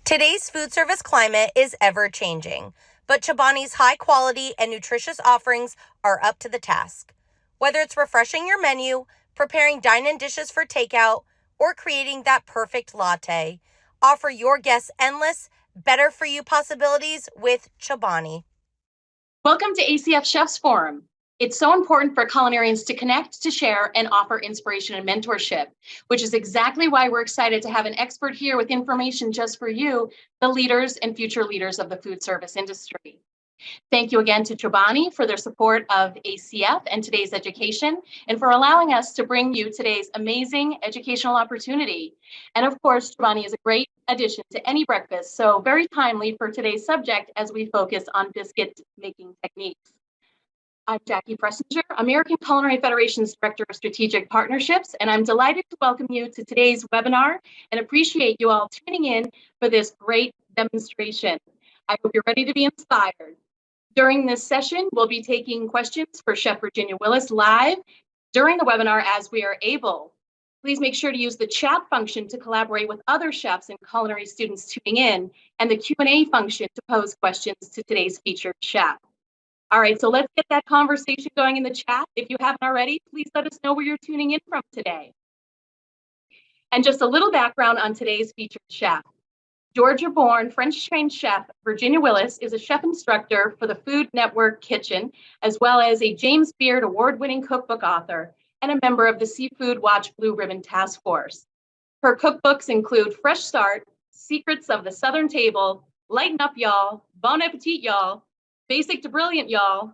Today's food service climate is ever changing, but Chobani's high quality and nutritious offerings are up to the task. Whether it's refreshing your menu, preparing dine-in dishes for takeout, or creating that perfect latte, offer your guests endless, better for you possibilities with Chobani. Welcome to ACF Chefs Forum. It's so important for culinarians to connect, to share, and offer inspiration and mentorship, which is exactly why we're excited to have an expert here with information just for you, the leaders and future leaders of the food service industry. Thank you again to Chobani for their support of ACF and today's education, and for allowing us to bring you today's amazing educational opportunity. And of course, Chobani is a great addition to any breakfast, so very timely for today's subject as we focus on biscuit making techniques. I'm Jackie Pressinger, American Culinary Federation's Director of Strategic Partnerships, and I'm delighted to welcome you to today's webinar and appreciate you all tuning in for this great demonstration. I hope you're ready to be inspired. During this session, we'll be taking questions for Chef Virginia Willis live during the webinar as we are able. Please make sure to use the chat function to collaborate with other chefs and culinary students tuning in, and the Q&A function to pose questions to today's featured chef. All right, so let's get that conversation going in the chat. If you haven't already, please let us know where you're tuning in from today. And just a little background on today's featured chef. Georgia-born, French-trained chef Virginia Willis is a chef instructor for the Food Network Kitchen, as well as a James Beard award-winning cookbook author and a member of the Seafood Watch Blue Ribbon Task Force. Her cookbooks include Fresh Start, Secrets of the Southern Table, Lighten Up Y'all, Bon Appetit Y'all, Basic to Brilliant Y'all,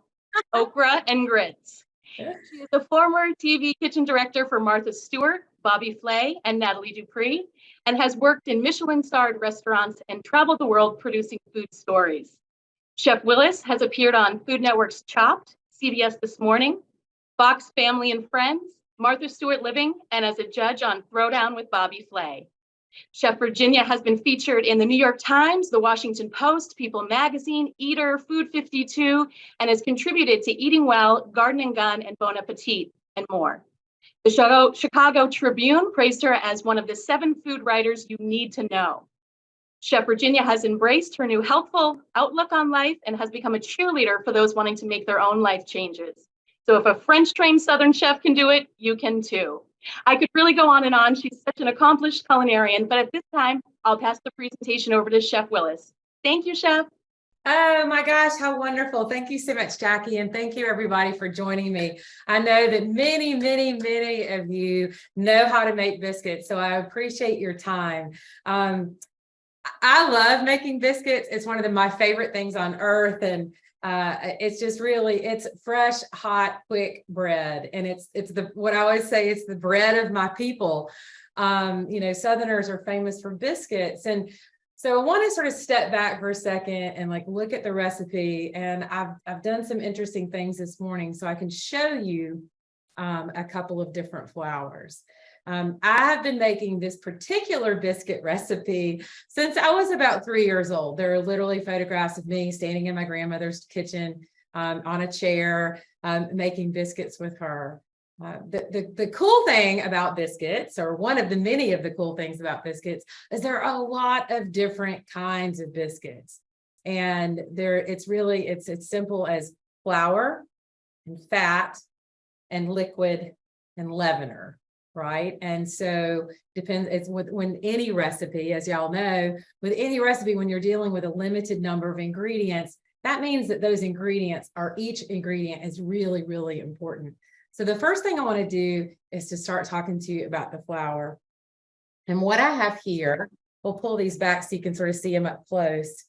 Okra and Grits. She is a former TV kitchen director for Martha Stewart, Bobby Flay, and Natalie Dupree, and has worked in Michelin-starred restaurants and traveled the world producing food stories. Chef Willis has appeared on Food Network's Chopped, CBS This Morning, Fox Family and Friends, Martha Stewart Living, and as a judge on Throwdown with Bobby Flay. Chef Virginia has been featured in the New York Times, the Washington Post, People Magazine, Eater, Food 52, and has contributed to Eating Well, Garden & Gun, and Bon Appetit, and more. The Chicago Tribune praised her as one of the 7 food writers you need to know. Chef Virginia has embraced her new healthful outlook on life and has become a cheerleader for those wanting to make their own life changes. So if a French-trained Southern chef can do it, you can too. I could really go on and on. She's such an accomplished culinarian, but at this time, I'll pass the presentation over to Chef Willis. Thank you, Chef. Oh my gosh, how wonderful. Thank you so much, Jackie, and thank you everybody for joining me. I know that many of you know how to make biscuits, so I appreciate your time. I love making biscuits. It's one of my favorite things on earth, and it's just really, it's fresh, hot, quick bread, and it's what I always say, it's the bread of my people. You know, Southerners are famous for biscuits, and so I want to sort of step back for a second and look at the recipe, and I've done some interesting things this morning so I can show you a couple of different flours. I have been making this particular biscuit recipe since I was about 3 years old. There are literally photographs of me standing in my grandmother's kitchen on a chair making biscuits with her. The cool thing about biscuits, or one of the many of the cool things about biscuits, is there are a lot of different kinds of biscuits. And it's as simple as flour and fat and liquid and leavener, right? And so when any recipe, as y'all know, with any recipe, when you're dealing with a limited number of ingredients, that means that those ingredients each ingredient is really, really important. So the first thing I want to do is to start talking to you about the flour. And what I have here, we'll pull these back so you can sort of see them up close.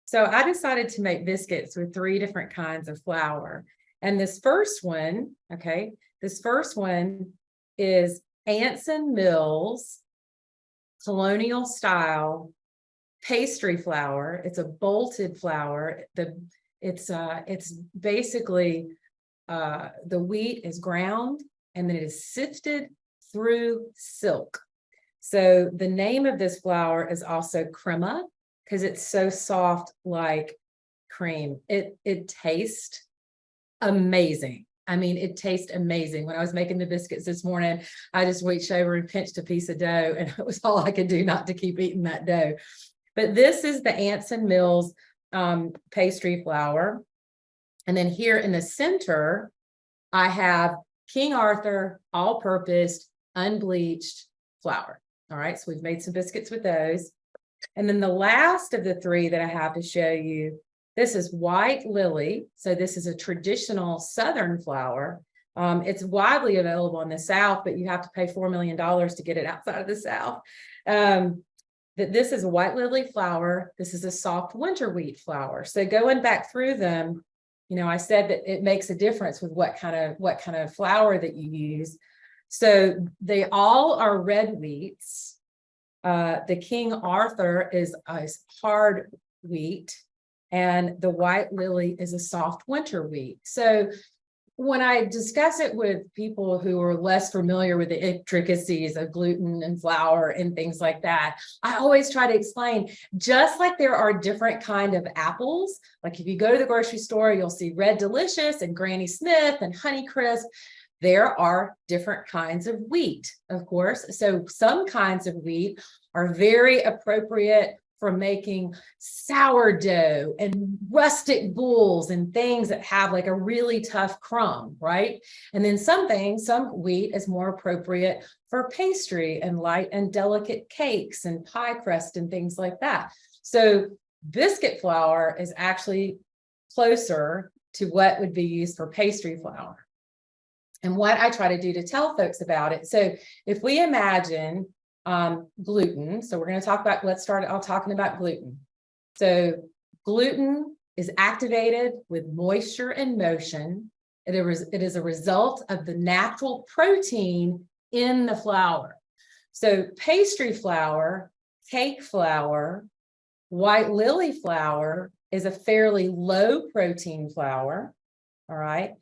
So I decided to make biscuits with 3 different kinds of flour. And this first one is Anson Mills colonial style pastry flour. It's a bolted flour. It's basically the wheat is ground and then it is sifted through silk. So the name of this flour is also crema because it's so soft like cream. It tastes amazing. I mean, it tastes amazing. When I was making the biscuits this morning, I just reached over and pinched a piece of dough, and it was all I could do not to keep eating that dough. But this is the Anson Mills pastry flour. And then here in the center, I have King Arthur all-purpose unbleached flour. All right, so we've made some biscuits with those. And then the last of the three that I have to show you, this is White Lily. So this is a traditional Southern flour. It's widely available in the South, but you have to pay $4 million to get it outside of the South. This is a White Lily flour. This is a soft winter wheat flour. So going back through them, you know, I said that it makes a difference with what kind of flour that you use. So they all are red wheats. The King Arthur is a hard wheat, and the White Lily is a soft winter wheat. So when I discuss it with people who are less familiar with the intricacies of gluten and flour and things like that, I always try to explain, just like there are different kind of apples, like if you go to the grocery store, you'll see Red Delicious and Granny Smith and Honeycrisp. There are different kinds of wheat, of course. So some kinds of wheat are very appropriate for making sourdough and rustic bowls and things that have like a really tough crumb, right? And then some wheat is more appropriate for pastry and light and delicate cakes and pie crust and things like that. So biscuit flour is actually closer to what would be used for pastry flour. And what I try to do to tell folks about it. So if we imagine gluten, so we're going to talk about, let's start out talking about gluten. So gluten is activated with moisture and motion. It is a result of the natural protein in the flour. So pastry flour, cake flour, White Lily flour is a fairly low protein flour. All right.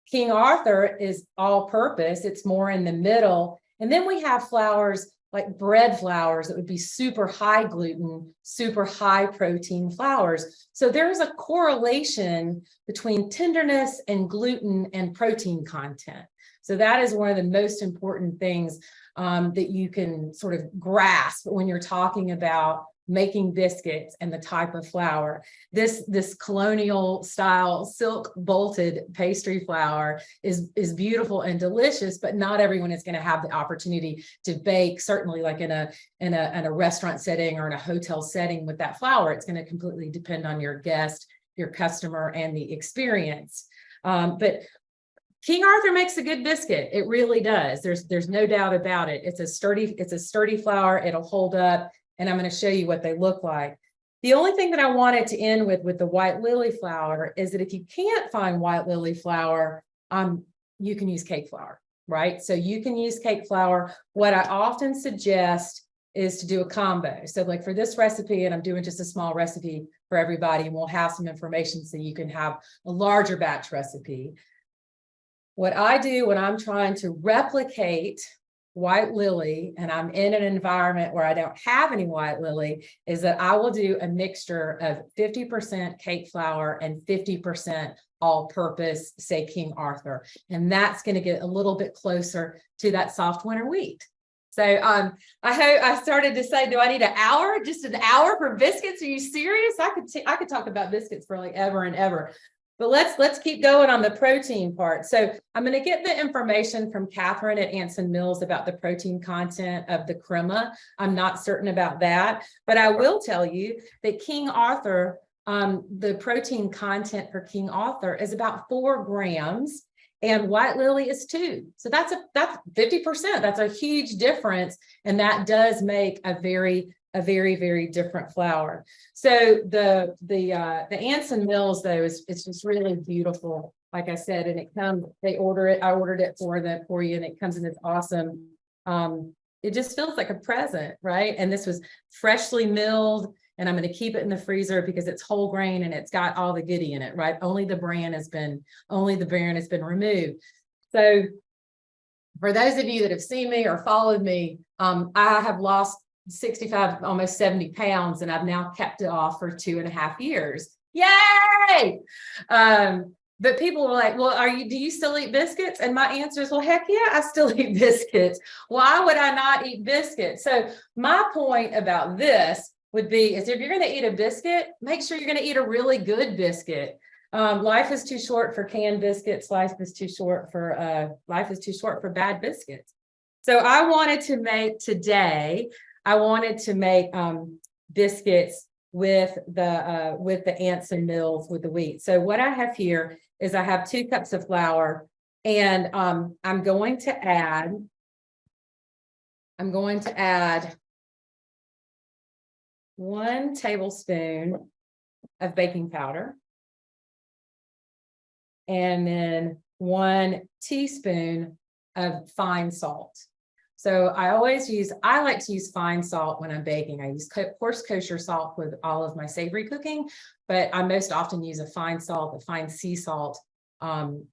King Arthur is all-purpose. It's more in the middle. And then we have flours like bread flours that would be super high gluten, super high protein flours. So there's a correlation between tenderness and gluten and protein content. So that is one of the most important things that you can sort of grasp when you're talking about making biscuits and the type of flour. This colonial style silk bolted pastry flour is beautiful and delicious, but not everyone is going to have the opportunity to bake, certainly like in a restaurant setting or in a hotel setting with that flour. It's going to completely depend on your guest, your customer, and the experience. But King Arthur makes a good biscuit. It really does. There's no doubt about it. It's a sturdy flour. It'll hold up. And I'm going to show you what they look like. The only thing that I wanted to end with the White Lily flour is that if you can't find White Lily flour, you can use cake flour, right? So you can use cake flour. What I often suggest is to do a combo. So like for this recipe, and I'm doing just a small recipe for everybody, and we'll have some information so you can have a larger batch recipe. What I do when I'm trying to replicate White Lily, and I'm in an environment where I don't have any White Lily, is that I will do a mixture of 50% cake flour and 50% all-purpose, say King Arthur. And that's going to get a little bit closer to that soft winter wheat. So I hope I started to say, do I need an hour? Just an hour for biscuits? Are you serious? I could talk about biscuits for like ever and ever. But let's keep going on the protein part. So I'm going to get the information from Catherine at Anson Mills about the protein content of the crema. I'm not certain about that, but I will tell you that King Arthur, the protein content for King Arthur is about 4 grams, and White Lily is 2. So that's 50%. That's a huge difference, and that does make a very, very different flour. So the Anson Mills, though, it's just really beautiful. Like I said, and it comes, I ordered it for you, and it comes in this awesome, it just feels like a present, right? And this was freshly milled, and I'm going to keep it in the freezer because it's whole grain and it's got all the goodie in it, right? Only the bran has been removed. So for those of you that have seen me or followed me, I have lost 65, almost 70 pounds, and I've now kept it off for 2.5 years. Yay! But people were like, well, do you still eat biscuits? And my answer is, well, heck yeah, I still eat biscuits. Why would I not eat biscuits? So my point about this would be is if you're going to eat a biscuit, make sure you're going to eat a really good biscuit. Life is too short for canned biscuits. Life is too short for bad biscuits. So I wanted to make biscuits with the Anson Mills with the wheat. So what I have here is I have 2 cups of flour, and I'm going to add 1 tablespoon of baking powder, and then 1 teaspoon of fine salt. So I like to use fine salt when I'm baking. I use coarse kosher salt with all of my savory cooking, but I most often use a fine sea salt when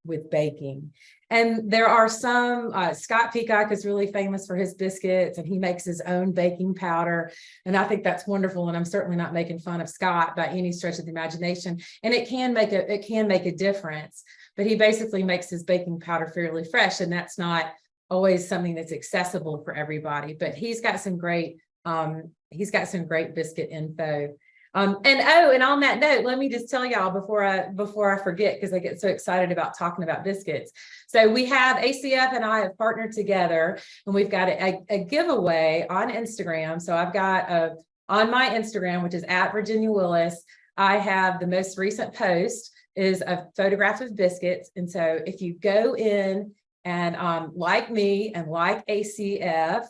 with baking. And there are some, Scott Peacock is really famous for his biscuits, and he makes his own baking powder. And I think that's wonderful. And I'm certainly not making fun of Scott by any stretch of the imagination. And it can make a difference, but he basically makes his baking powder fairly fresh. And that's not always something that's accessible for everybody, but he's got some great biscuit info. And on that note, let me just tell y'all before I forget, because I get so excited about talking about biscuits. So we have ACF and I have partnered together, and we've got a giveaway on Instagram. So I've got on my Instagram, which is @Virginia Willis, I have the most recent post is a photograph of biscuits. And so if you go in and like me and like ACF,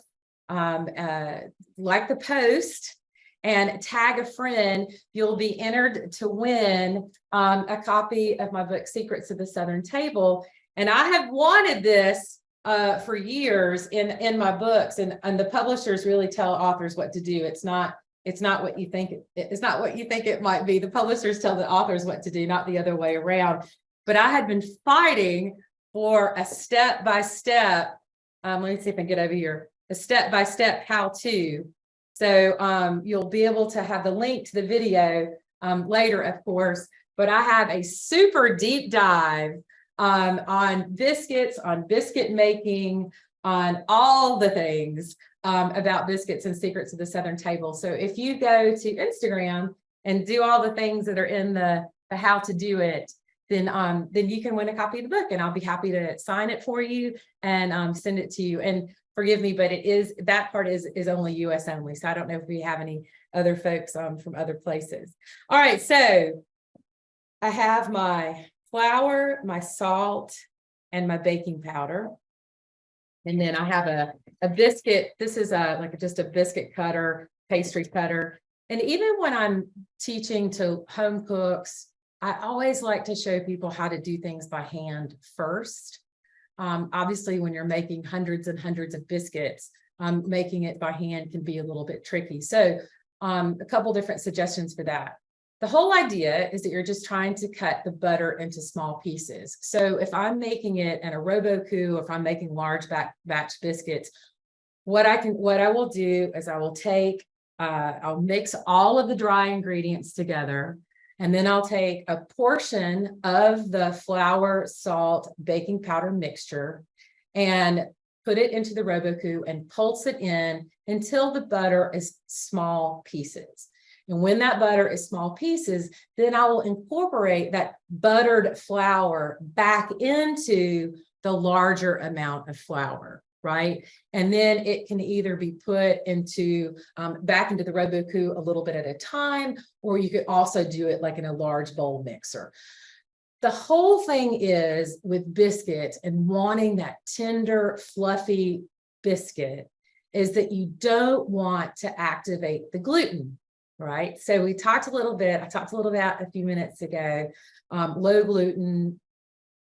like the post and tag a friend, you'll be entered to win a copy of my book, Secrets of the Southern Table. And I have wanted this for years in my books, and the publishers really tell authors what to do. It's not what you think it might be. The publishers tell the authors what to do, not the other way around. But I had been fighting for a step-by-step, let me see if I can get over here, a step-by-step how-to. So you'll be able to have the link to the video later, of course, but I have a super deep dive on biscuits, on biscuit making, on all the things about biscuits and Secrets of the Southern Table. So if you go to Instagram and do all the things that are in the how to do it, then you can win a copy of the book, and I'll be happy to sign it for you and send it to you. And forgive me, but that part is only US only. So I don't know if we have any other folks from other places. All right, so I have my flour, my salt, and my baking powder. And then I have a biscuit. This is just a biscuit cutter, pastry cutter. And even when I'm teaching to home cooks, I always like to show people how to do things by hand first. Obviously, when you're making hundreds and hundreds of biscuits, making it by hand can be a little bit tricky. So a couple different suggestions for that. The whole idea is that you're just trying to cut the butter into small pieces. So if I'm making it in a Roboku, if I'm making large batch biscuits, what I will do is I'll mix all of the dry ingredients together. And then I'll take a portion of the flour, salt, baking powder mixture and put it into the Roboku and pulse it in until the butter is small pieces. And when that butter is small pieces, then I will incorporate that buttered flour back into the larger amount of flour, right? And then it can either be put into back into the Roboku a little bit at a time, or you could also do it like in a large bowl mixer. The whole thing is with biscuits and wanting that tender, fluffy biscuit is that you don't want to activate the gluten, right? So I talked a little bit a few minutes ago, low gluten,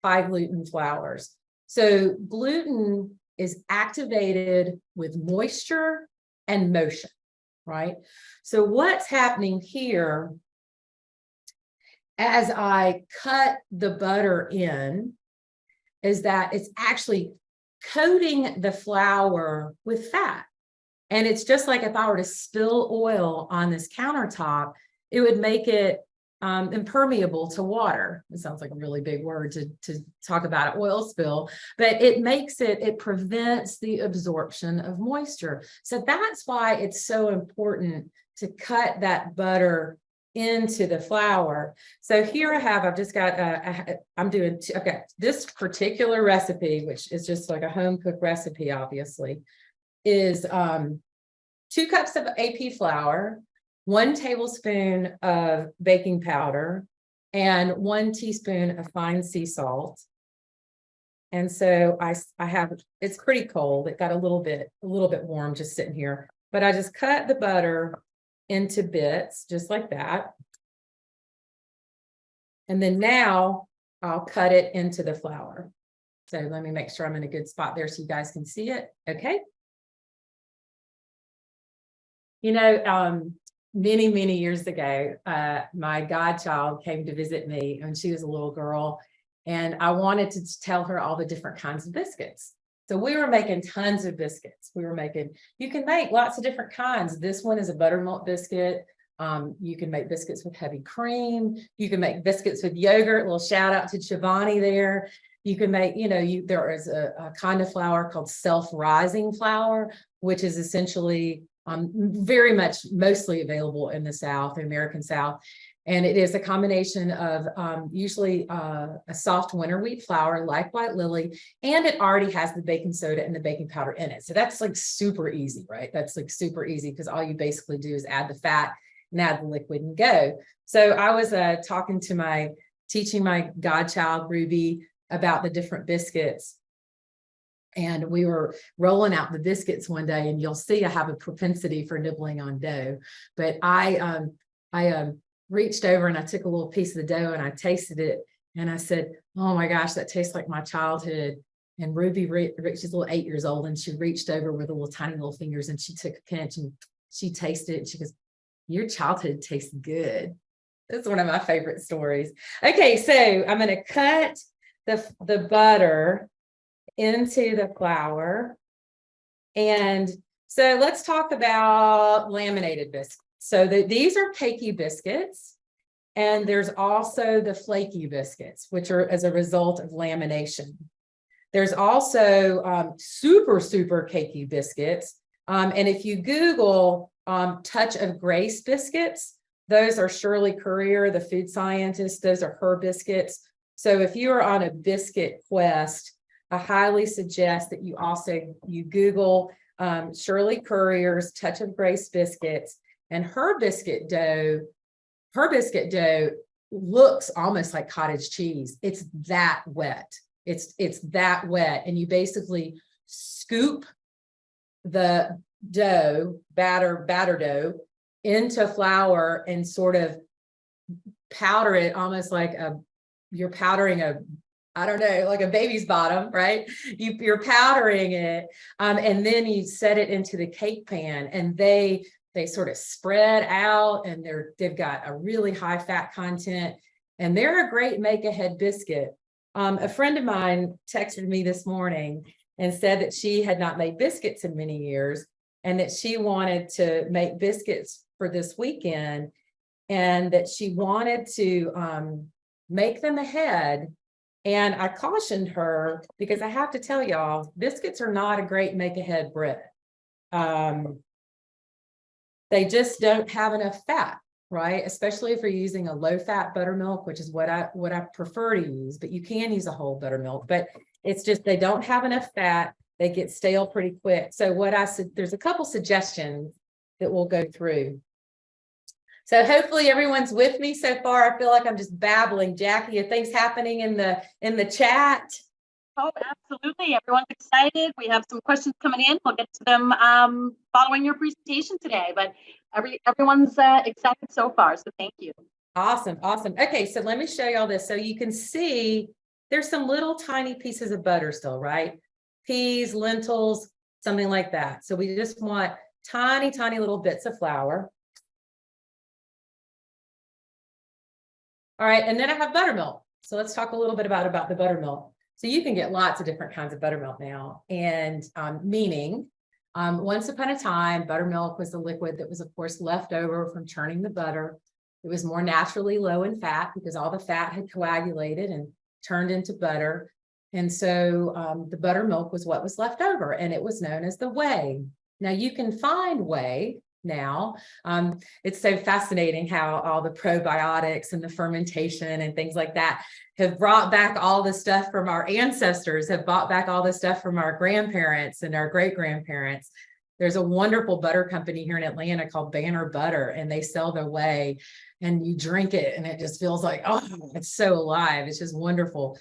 high gluten flours. So gluten is activated with moisture and motion, right? So what's happening here as I cut the butter in is that it's actually coating the flour with fat. And it's just like if I were to spill oil on this countertop, it would make it impermeable to water. It sounds like a really big word to talk about an oil spill, but it prevents the absorption of moisture. So that's why it's so important to cut that butter into the flour. So here I've just got, I've got this particular recipe, which is just like a home cooked recipe, obviously, is 2 cups of AP flour, 1 tablespoon of baking powder, and 1 teaspoon of fine sea salt. And so I have, it's pretty cold. It got a little bit warm just sitting here, but I just cut the butter into bits, just like that. And then now I'll cut it into the flour. So let me make sure I'm in a good spot there so you guys can see it. Okay. You know, many, many years ago, my godchild came to visit me when she was a little girl, and I wanted to tell her all the different kinds of biscuits. So we were making tons of biscuits. You can make lots of different kinds. This one is a buttermilk biscuit. You can make biscuits with heavy cream. You can make biscuits with yogurt. A little shout out to Chobani there. You can make, there is a kind of flour called self-rising flour, which is essentially very much mostly available in the South, the American South. And it is a combination of usually a soft winter wheat flour like white lily, and it already has the baking soda and the baking powder in it. So that's like super easy, right? That's like super easy because all you basically do is add the fat and add the liquid and go. So I was teaching my godchild Ruby about the different biscuits. And we were rolling out the biscuits one day, and you'll see I have a propensity for nibbling on dough. But I reached over and I took a little piece of the dough and I tasted it, and I said, "Oh my gosh, that tastes like my childhood." And Ruby, she's a little 8 years old, and she reached over with little tiny little fingers and she took a pinch and she tasted it. And she goes, "Your childhood tastes good." That's one of my favorite stories. Okay, so I'm going to cut the butter into the flour. And so let's talk about laminated biscuits. So these are cakey biscuits, and there's also the flaky biscuits, which are as a result of lamination. There's also super cakey biscuits. And if you Google Touch of Grace biscuits, those are Shirley Courier, the food scientist. Those are her biscuits. So if you are on a biscuit quest, I highly suggest that you Google Shirley Courier's Touch of Grace biscuits, and her biscuit dough looks almost like cottage cheese. It's that wet. It's that wet. And you basically scoop the dough, batter dough into flour and sort of powder it almost like you're powdering like a baby's bottom, right? You're powdering it, and then you set it into the cake pan, and they sort of spread out, and they've got a really high fat content, and they're a great make-ahead biscuit. A friend of mine texted me this morning and said that she had not made biscuits in many years, and that she wanted to make biscuits for this weekend, and that she wanted to make them ahead. And I cautioned her, because I have to tell y'all, biscuits are not a great make-ahead bread. They just don't have enough fat, right? Especially if you're using a low-fat buttermilk, which is what I prefer to use, but you can use a whole buttermilk. But it's just they don't have enough fat. They get stale pretty quick. So what I said, there's a couple suggestions that we'll go through. So hopefully everyone's with me so far. I feel like I'm just babbling. Jackie, are things happening in the chat? Oh, absolutely. Everyone's excited. We have some questions coming in. We'll get to them following your presentation today. But everyone's excited so far. So thank you. Awesome. Okay, so let me show you all this. So you can see there's some little tiny pieces of butter still, right? Peas, lentils, something like that. So we just want tiny little bits of flour. All right, and then I have buttermilk. So let's talk a little bit about the buttermilk. So you can get lots of different kinds of buttermilk now. And meaning, once upon a time, buttermilk was the liquid that was, of course, left over from churning the butter. It was more naturally low in fat because all the fat had coagulated and turned into butter. And so the buttermilk was what was left over, and it was known as the whey. Now you can find whey now. It's so fascinating how all the probiotics and the fermentation and things like that have brought back all the stuff from our ancestors, have brought back all the stuff from our grandparents and our great-grandparents. There's a wonderful butter company here in Atlanta called Banner Butter, and they sell their whey, and you drink it and it just feels like, oh, it's so alive. It's just wonderful.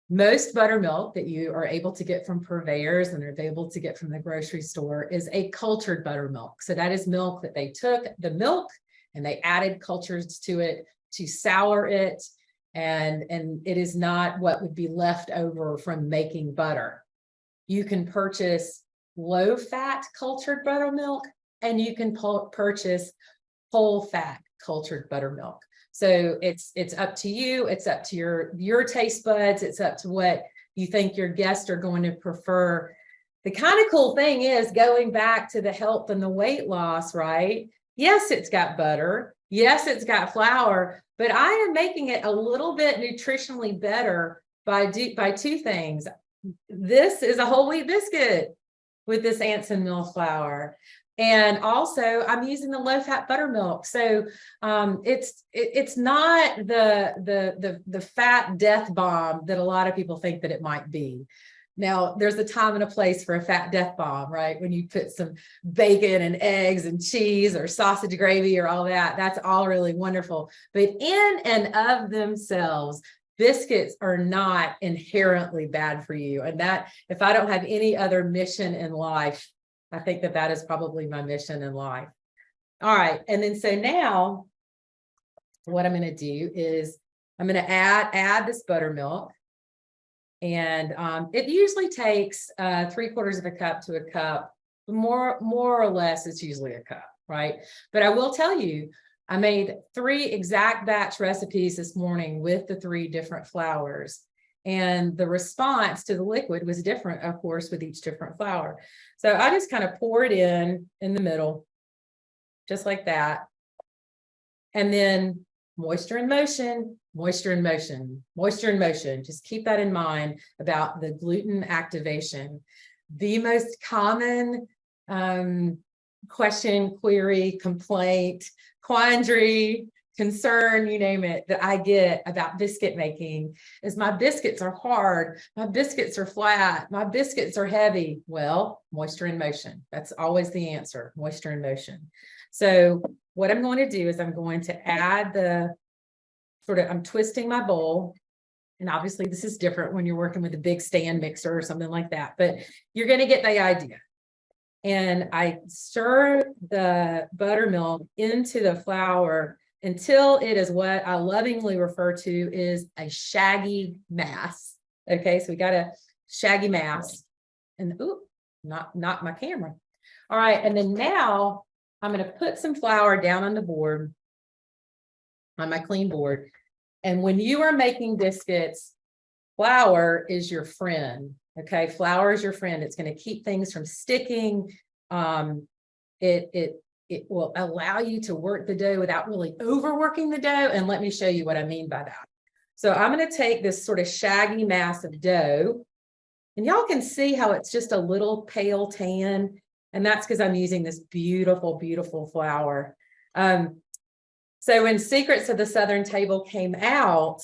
Most buttermilk that you are able to get from purveyors and are able to get from the grocery store is a cultured buttermilk. So that is milk that they took the milk and they added cultures to it to sour it. And it is not what would be left over from making butter. You can purchase low fat cultured buttermilk, and you can purchase whole fat cultured buttermilk. So it's up to you. It's up to your taste buds. It's up to what you think your guests are going to prefer. The kind of cool thing is, going back to the health and the weight loss, right? Yes, it's got butter. Yes, it's got flour, but I am making it a little bit nutritionally better by two things. This is a whole wheat biscuit with this Anson mill flour. And also I'm using the low fat buttermilk. So it's not the fat death bomb that a lot of people think that it might be. Now, there's a time and a place for a fat death bomb, right? When you put some bacon and eggs and cheese or sausage gravy or all that, that's all really wonderful. But in and of themselves, biscuits are not inherently bad for you. And that, if I don't have any other mission in life, I think that is probably my mission in life. All right. And then so now what I'm going to do is I'm going to add this buttermilk. And it usually takes 3/4 of a cup to a cup. More or less, it's usually a cup, right? But I will tell you, I made 3 exact batch recipes this morning with the 3 different flours. And the response to the liquid was different, of course, with each different flour. So I just kind of pour it in the middle, just like that. And then moisture in motion, moisture in motion, moisture in motion. Just keep that in mind about the gluten activation. The most common question, query, complaint, quandary, concern, you name it, that I get about biscuit making is my biscuits are hard, my biscuits are flat, my biscuits are heavy. Well, moisture in motion. That's always the answer, moisture in motion. So what I'm going to do is I'm going to add I'm twisting my bowl. And obviously this is different when you're working with a big stand mixer or something like that, but you're going to get the idea. And I stir the buttermilk into the flour until it is what I lovingly refer to as a shaggy mass. Okay, so we got a shaggy mass. And not my camera. All right, and then now I'm going to put some flour down on the board, on my clean board. And when you are making biscuits, flour is your friend. Okay, flour is your friend. It's going to keep things from sticking. It will allow you to work the dough without really overworking the dough. And let me show you what I mean by that. So I'm going to take this sort of shaggy mass of dough, and y'all can see how it's just a little pale tan. And that's because I'm using this beautiful, beautiful flour. So when Secrets of the Southern Table came out,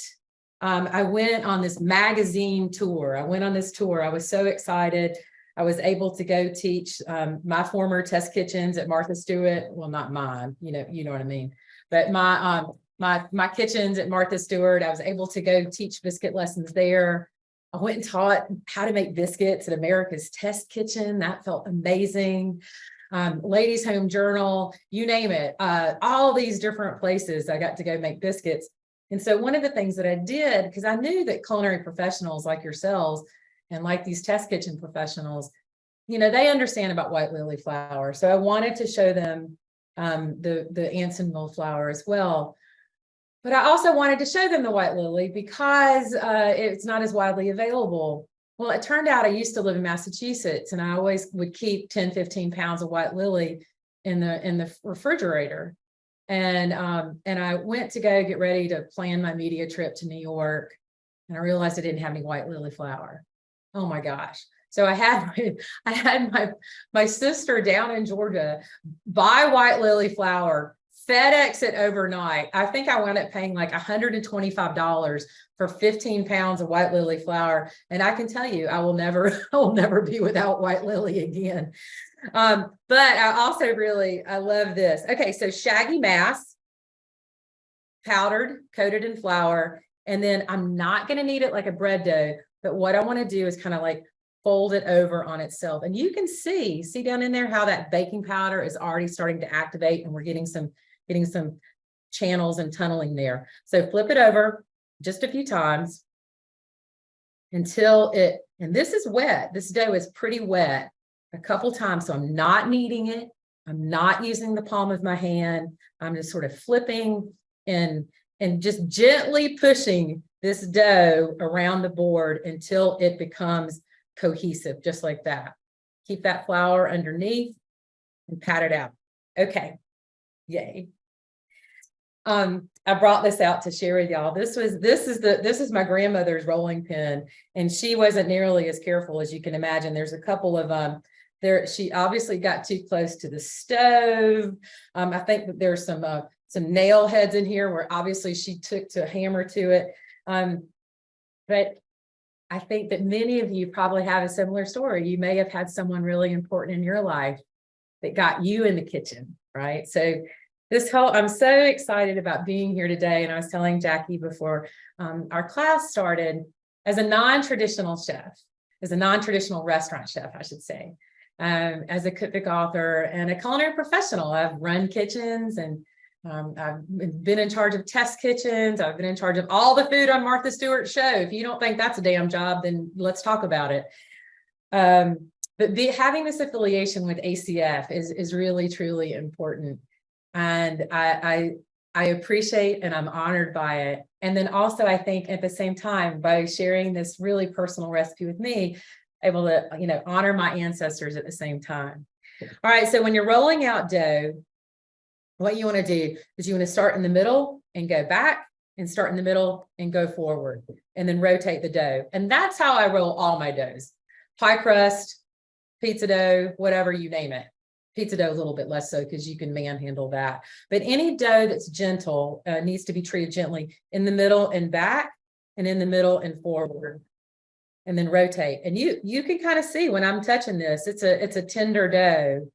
I went on this magazine tour. I went on this tour. I was so excited. I was able to go teach my former test kitchens at Martha Stewart. Well, not mine, you know what I mean. But my kitchens at Martha Stewart, I was able to go teach biscuit lessons there. I went and taught how to make biscuits at America's Test Kitchen. That felt amazing. Ladies' Home Journal, you name it. All these different places I got to go make biscuits. And so one of the things that I did, because I knew that culinary professionals like yourselves and like these test kitchen professionals, they understand about white lily flour. So I wanted to show them the Anson mill flour as well. But I also wanted to show them the white lily because it's not as widely available. Well, it turned out I used to live in Massachusetts, and I always would keep 10, 15 pounds of white lily in the refrigerator. And I went to go get ready to plan my media trip to New York, and I realized I didn't have any white lily flour. Oh my gosh. So I had my sister down in Georgia buy white lily flour, FedEx it overnight. I think I wound up paying like $125 for 15 pounds of white lily flour. And I can tell you, I will never be without white lily again. But I also I love this. Okay, so shaggy mass, powdered, coated in flour. And then I'm not going to knead it like a bread dough, but what I want to do is kind of like fold it over on itself. And you can see down in there how that baking powder is already starting to activate, and we're getting some channels and tunneling there. So flip it over just a few times until and this is wet. This dough is pretty wet, a couple times. So I'm not kneading it. I'm not using the palm of my hand. I'm just sort of flipping and just gently pushing this dough around the board until it becomes cohesive, just like that. Keep that flour underneath and pat it out. Okay, yay. I brought this out to share with y'all. This is my grandmother's rolling pin, and she wasn't nearly as careful as you can imagine. There's a couple of she obviously got too close to the stove. I think that there's some nail heads in here where obviously she took to hammer to it. But I think that many of you probably have a similar story. You may have had someone really important in your life that got you in the kitchen, right? So I'm so excited about being here today. And I was telling Jackie before our class started, as a non-traditional chef, as a non-traditional restaurant chef, I should say, as a cookbook author and a culinary professional. I've run kitchens, and I've been in charge of test kitchens. I've been in charge of all the food on Martha Stewart's show. If you don't think that's a damn job, then let's talk about it. But having this affiliation with ACF is really, truly important. And I appreciate and I'm honored by it. And then also, I think at the same time, by sharing this really personal recipe with me, able to, honor my ancestors at the same time. All right. So when you're rolling out dough, what you want to do is you want to start in the middle and go back, and start in the middle and go forward, and then rotate the dough. And that's how I roll all my doughs. Pie crust, pizza dough, whatever you name it. Pizza dough a little bit less so because you can manhandle that. But any dough that's gentle needs to be treated gently in the middle and back, and in the middle and forward, and then rotate. And you can kind of see when I'm touching this, it's a tender dough.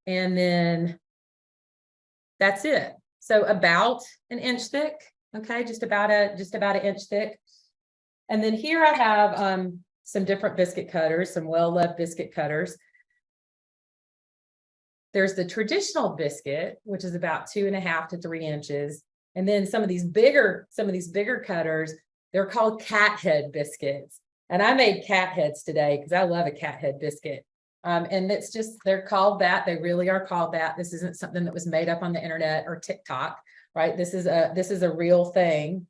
And then that's it. So about an inch thick. Okay, just about an inch thick. And then here I have some different biscuit cutters, some well-loved biscuit cutters. There's the traditional biscuit, which is about 2.5 to 3 inches. And then some of these bigger cutters, they're called cat head biscuits. And I made cat heads today because I love a cat head biscuit. And they're called that. They really are called that. This isn't something that was made up on the internet or TikTok, right? This is a real thing.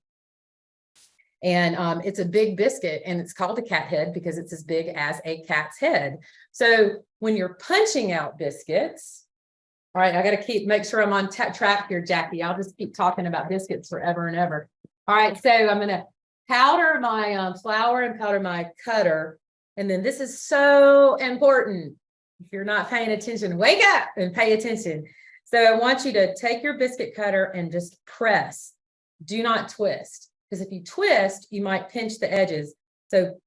And it's a big biscuit, and it's called a cat head because it's as big as a cat's head. So when you're punching out biscuits, all right, I got to make sure I'm on track here, Jackie. I'll just keep talking about biscuits forever and ever. All right, so I'm going to powder my flour and powder my cutter. And then this is so important. If you're not paying attention, wake up and pay attention. So I want you to take your biscuit cutter and just press. Do not twist. Because if you twist, you might pinch the edges. So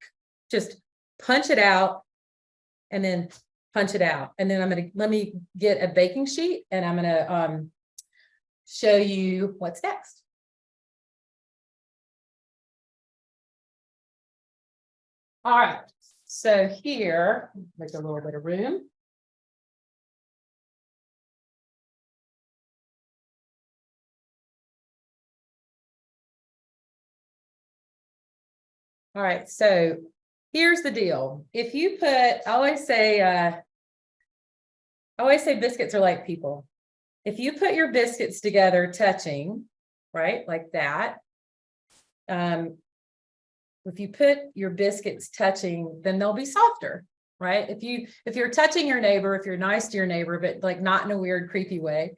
just punch it out and then punch it out. And then let me get a baking sheet, and I'm going to show you what's next. All right. So here, make a little bit of room. All right, so here's the deal. If you put, I always say biscuits are like people. If you put your biscuits together touching, right, like that, if you put your biscuits touching, then they'll be softer. right? If you're touching your neighbor, if you're nice to your neighbor, but like not in a weird, creepy way,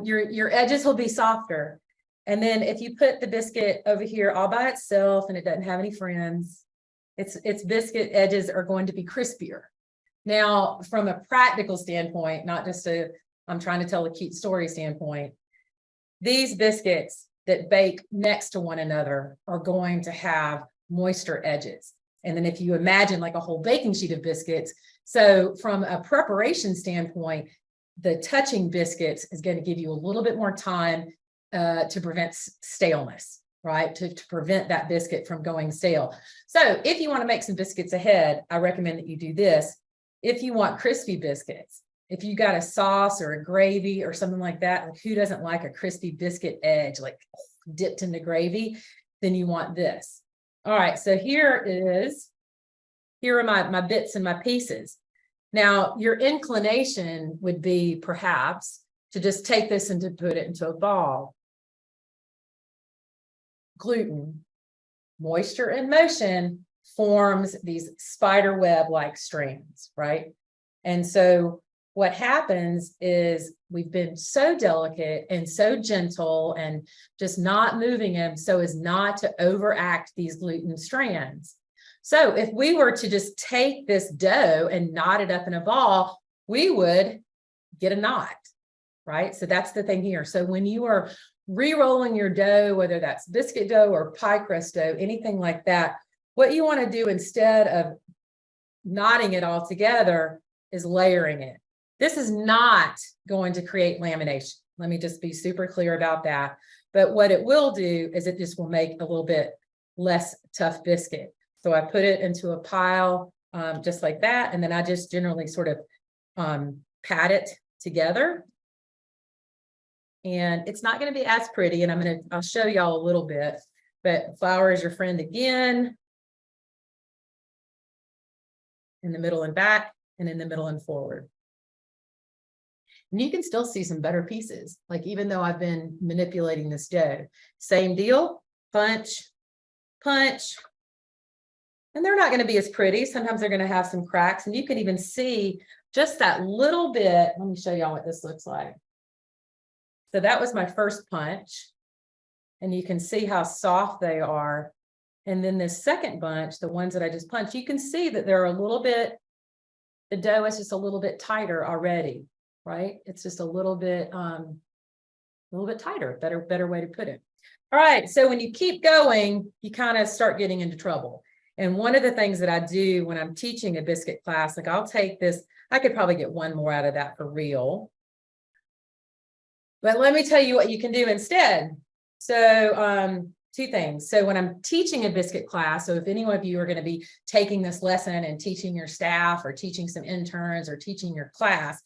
your edges will be softer. And then if you put the biscuit over here all by itself and it doesn't have any friends, its biscuit edges are going to be crispier. Now, from a practical standpoint, not just I'm trying to tell a cute story standpoint, these biscuits that bake next to one another are going to have moister edges. And then if you imagine like a whole baking sheet of biscuits, so from a preparation standpoint, the touching biscuits is going to give you a little bit more time to prevent staleness, right? To prevent that biscuit from going stale. So if you want to make some biscuits ahead, I recommend that you do this. If you want crispy biscuits, if you got a sauce or a gravy or something like that, like who doesn't like a crispy biscuit edge, like dipped in the gravy, then you want this. All right, so here are my bits and my pieces. Now, your inclination would be perhaps to just take this and to put it into a ball. Gluten, moisture in motion, forms these spider web-like strands, right? And so what happens is we've been so delicate and so gentle and just not moving them so as not to overact these gluten strands. So if we were to just take this dough and knot it up in a ball, we would get a knot, right? So that's the thing here. So when you are re-rolling your dough, whether that's biscuit dough or pie crust dough, anything like that, what you want to do instead of knotting it all together is layering it. This is not going to create lamination. Let me just be super clear about that. But what it will do is it just will make a little bit less tough biscuit. So I put it into a pile just like that. And then I just generally sort of pat it together. And it's not going to be as pretty. And I'll show y'all a little bit, but flour is your friend again. In the middle and back, and in the middle and forward. And you can still see some better pieces, like even though I've been manipulating this dough. Same deal, punch, punch. And they're not going to be as pretty. Sometimes they're going to have some cracks, and you can even see just that little bit. Let me show y'all what this looks like. So that was my first punch, and you can see how soft they are. And then this second bunch, the ones that I just punched, you can see that they're a little bit, the dough is just a little bit tighter already, right? It's just a little bit tighter, better way to put it. All right, so when you keep going, you kind of start getting into trouble. And one of the things that I do when I'm teaching a biscuit class, like I'll take this, I could probably get one more out of that for real. But let me tell you what you can do instead. So, two things. So when I'm teaching a biscuit class, so if any of you are going to be taking this lesson and teaching your staff or teaching some interns or teaching your class,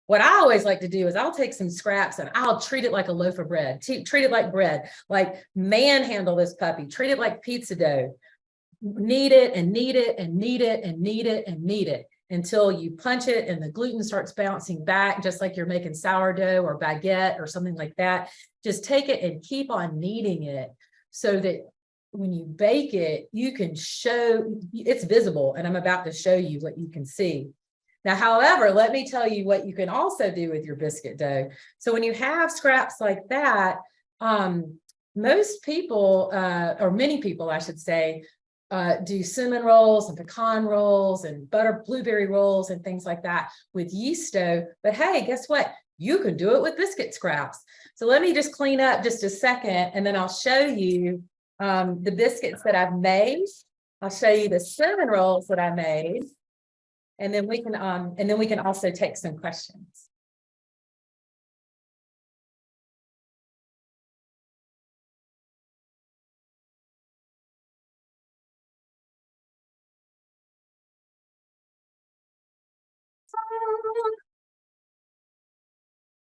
what I always like to do is I'll take some scraps and I'll treat it like a loaf of bread, treat it like bread, like manhandle this puppy, treat it like pizza dough, knead it and knead it and knead it and knead it and knead it until you punch it and the gluten starts bouncing back, just like you're making sourdough or baguette or something like that. Just take it and keep on kneading it, so that when you bake it, you can show it's visible. And I'm about to show you what you can see. Now, however, let me tell you what you can also do with your biscuit dough. So when you have scraps like that, most people, or many people, I should say, do cinnamon rolls and pecan rolls and blueberry rolls and things like that with yeast dough. But hey, guess what? You can do it with biscuit scraps. So let me just clean up just a second, and then I'll show you the biscuits that I've made. I'll show you the cinnamon rolls that I made, and then we can also take some questions.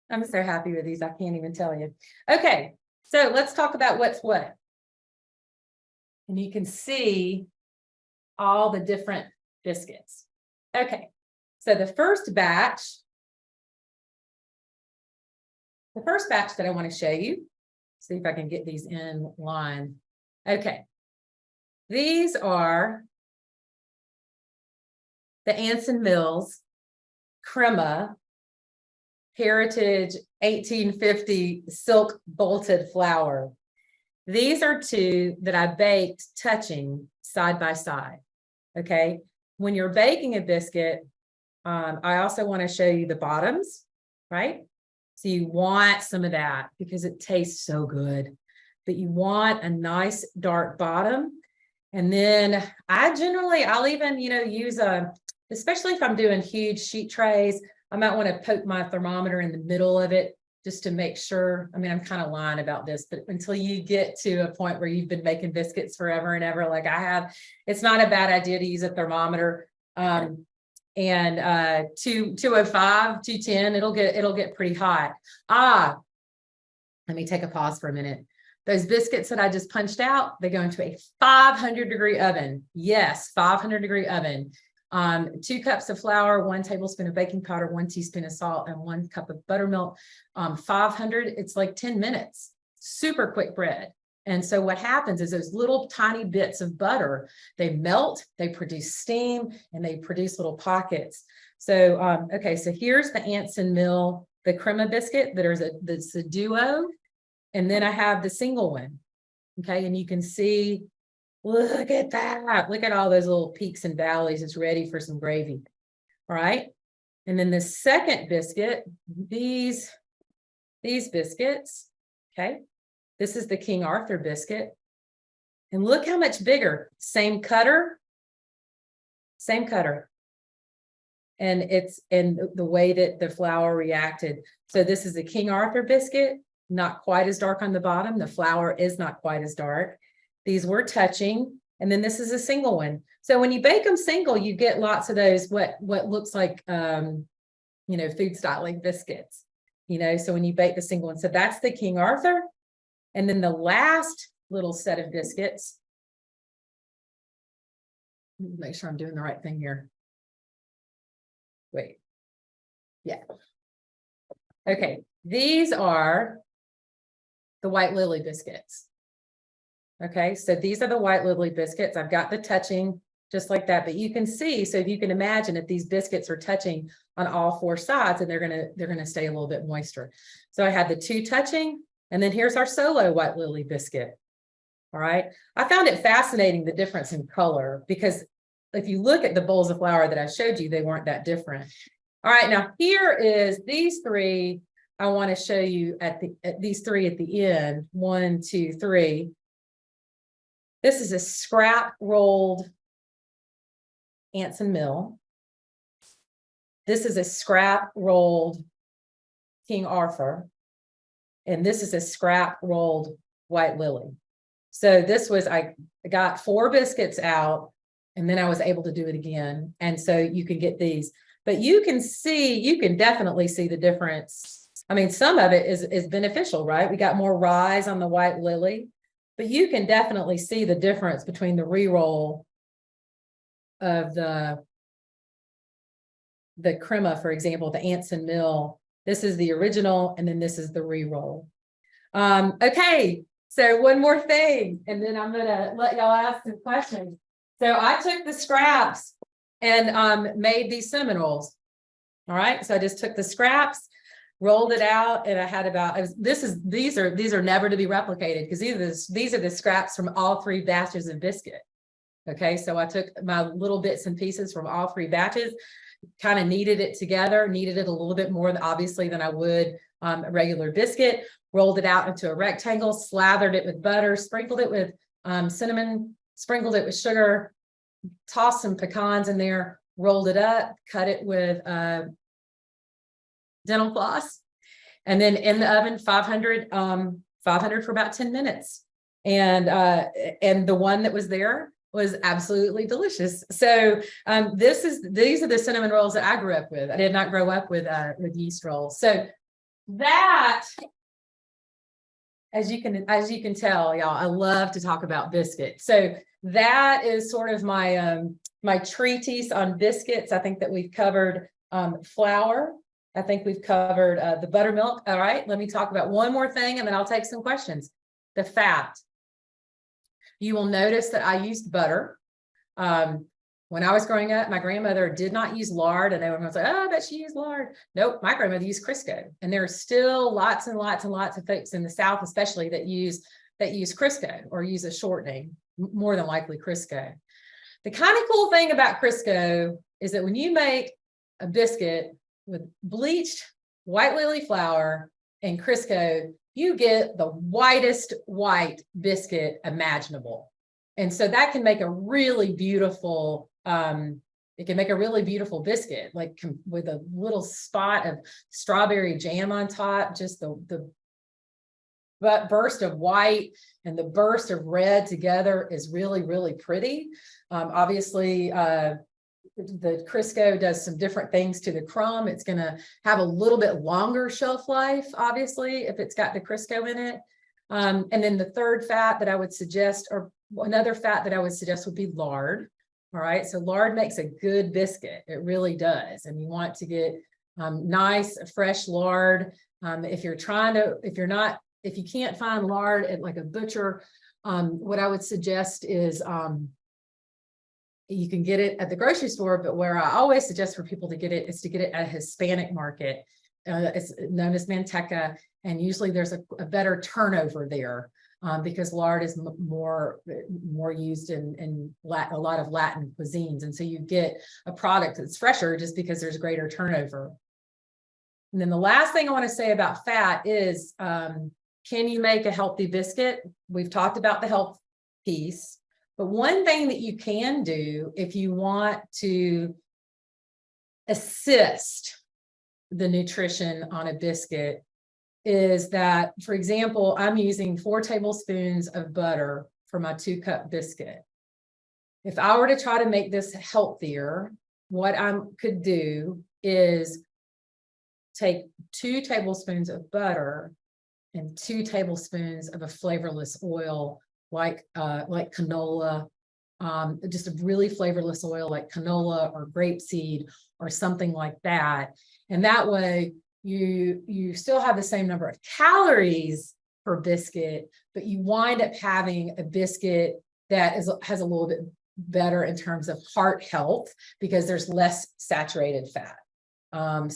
I'm so happy with these, I can't even tell you. Okay, so let's talk about what's what. And you can see all the different biscuits. Okay, so the first batch that I want to show you, see if I can get these in line. Okay, these are the Anson Mills Crema Heritage 1850 silk bolted flour. These are two that I baked touching side by side. Okay. When you're baking a biscuit, I also want to show you the bottoms, right? So you want some of that because it tastes so good, but you want a nice dark bottom. And then I'll even, use especially if I'm doing huge sheet trays, I might want to poke my thermometer in the middle of it just to make sure. I mean, I'm kind of lying about this, but until you get to a point where you've been making biscuits forever and ever, like I have, it's not a bad idea to use a thermometer. And 205, 210, it'll get pretty hot. Let me take a pause for a minute. Those biscuits that I just punched out, they go into a 500-degree oven. Yes, 500-degree oven. 2 cups of flour, 1 tablespoon of baking powder, 1 teaspoon of salt, and 1 cup of buttermilk. 500, it's like 10 minutes. Super quick bread. And so what happens is those little tiny bits of butter, they melt, they produce steam, and they produce little pockets. So, okay, so here's the Anson Mill, the Crema biscuit. That's a duo. And then I have the single one. Okay, and you can see, look at that. Look at all those little peaks and valleys. It's ready for some gravy. All right. And then the second biscuit, these biscuits. Okay. This is the King Arthur biscuit. And look how much bigger. Same cutter. And the way that the flour reacted. So this is the King Arthur biscuit, not quite as dark on the bottom. The flour is not quite as dark. These were touching, and then this is a single one. So when you bake them single, you get lots of those, what looks like, food styling biscuits, so when you bake the single one. So that's the King Arthur. And then the last little set of biscuits, make sure I'm doing the right thing here. Wait. Yeah. Okay. These are the White Lily biscuits. Okay, so these are the White Lily biscuits. I've got the touching just like that, but you can see, so if you can imagine if these biscuits are touching on all 4 sides, and they're gonna stay a little bit moister. So I had the 2 touching, and then here's our solo White Lily biscuit. All right, I found it fascinating, the difference in color, because if you look at the bowls of flour that I showed you, they weren't that different. All right, now here is these 3. I want to show you at these 3 at the end. 1, 2, 3. This is a scrap rolled Anson Mill. This is a scrap rolled King Arthur. And this is a scrap rolled White Lily. So this was, I got 4 biscuits out, and then I was able to do it again. And so you can get these, but you can definitely see the difference. I mean, some of it is beneficial, right? We got more rise on the White Lily. But you can definitely see the difference between the re-roll of the Crema, for example, the Anson Mill. This is the original, and then this is the re-roll. Okay, so one more thing, and then I'm gonna let y'all ask some questions. So I took the scraps and made these cinnamon rolls. All right, so I just took the scraps, rolled it out, and I had these are never to be replicated, because these are the scraps from all 3 batches of biscuit. Okay, so I took my little bits and pieces from all 3 batches, kind of kneaded it together, kneaded it a little bit more obviously than I would a regular biscuit, rolled it out into a rectangle, slathered it with butter, sprinkled it with cinnamon, sprinkled it with sugar, tossed some pecans in there, rolled it up, cut it with dental floss, and then in the oven 500 for about 10 minutes. And the one that was there was absolutely delicious. So these are the cinnamon rolls that I grew up with. I did not grow up with yeast rolls. So that, as you can tell, y'all, I love to talk about biscuits. So that is sort of my my treatise on biscuits. I think that we've covered flour. I think we've covered the buttermilk. All right, let me talk about one more thing, and then I'll take some questions. The fat. You will notice that I used butter. When I was growing up, my grandmother did not use lard, and everyone was like, oh, I bet she used lard. Nope, my grandmother used Crisco. And there are still lots and lots and lots of folks in the South, especially that use Crisco or use a shortening, more than likely Crisco. The kind of cool thing about Crisco is that when you make a biscuit with bleached white lily flour and Crisco, you get the whitest white biscuit imaginable. And so that can make a really beautiful, it can make a really beautiful biscuit, like with a little spot of strawberry jam on top, just the burst of white and the burst of red together is really, really pretty. Obviously, the Crisco does some different things to the crumb. It's going to have a little bit longer shelf life, obviously, if it's got the Crisco in it. And then the third fat that I would suggest, or another fat that I would suggest, would be lard. All right, so lard makes a good biscuit. It really does. And you want to get nice, fresh lard. If you can't find lard at like a butcher, what I would suggest is you can get it at the grocery store, but where I always suggest for people to get it is to get it at a Hispanic market. It's known as Manteca, and usually there's a better turnover there because lard is more used in a lot of Latin cuisines. And so you get a product that's fresher just because there's greater turnover. And then the last thing I want to say about fat is, can you make a healthy biscuit? We've talked about the health piece. But one thing that you can do if you want to assist the nutrition on a biscuit is that, for example, I'm using 4 tablespoons of butter for my 2-cup biscuit. If I were to try to make this healthier, what I could do is take 2 tablespoons of butter and 2 tablespoons of a flavorless oil like canola, just a really flavorless oil like canola or grapeseed or something like that. And that way you still have the same number of calories per biscuit, but you wind up having a biscuit that has a little bit better in terms of heart health because there's less saturated fat. But